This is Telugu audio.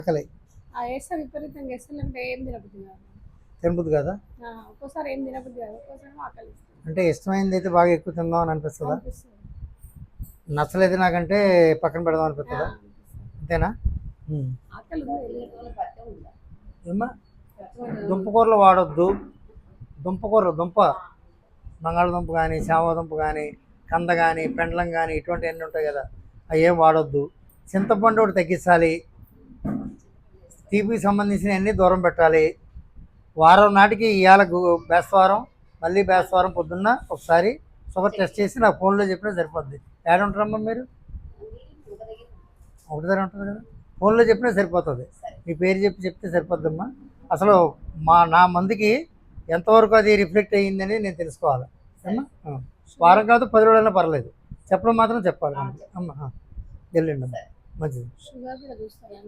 ఆకలి వేస్తే విపరీతంగా వేస్తే లేకుంటే ఏం తినబుద్ధి కాదు. తినబుద్ది కదా? ఒక్కోసారి ఏం తినబుద్ధి కాదు, ఒక్కోసారి ఆకలి వేస్తుంది. అంటే ఇష్టమైనది అయితే బాగా ఎక్కువ తిందాం అని అనిపిస్తుందా? అనిపిస్తుంది. నచ్చలేదు నాకంటే పక్కన పెడదాం అనిపిస్తుందా? అనిపిస్తుంది. అంతేనా? ఆకలి ఉంది. ఏమ్మా దుంపకూరలు వాడొద్దు. దుంప బంగాళదుంప కానీ, చామదుంప కానీ, కంద కానీ, పెండలం కానీ ఇటువంటివన్నీ ఉంటాయి కదా, అవి ఏం వాడొద్దు. చింతపండు ఒకటి తగ్గించాలి. తీపికి సంబంధించిన అన్నీ దూరం పెట్టాలి. వారం నాటికి ఇవాళ బేస్తవారం, మళ్ళీ బేస్తవారం పొద్దున్న ఒకసారి షుగర్ టెస్ట్ చేసి నాకు ఫోన్లో చెప్పినా సరిపోద్ది. ఏడ ఉంటారమ్మా మీరు? ఒకటి దగ్గర ఉంటుంది కదా, ఫోన్లో చెప్పినా సరిపోతుంది. మీ పేరు చెప్తే సరిపోద్దమ్మా. అసలు నా మందుకి ఎంతవరకు అది రిఫ్లెక్ట్ అయ్యిందని నేను తెలుసుకోవాలి అమ్మా. వారం కాదు 10 రోజులైనా పర్లేదు, చెప్పడం మాత్రం చెప్పాలి అమ్మ. వెళ్ళండి అమ్మా, మంచిది. షుగర్ కూడా చూస్తారా?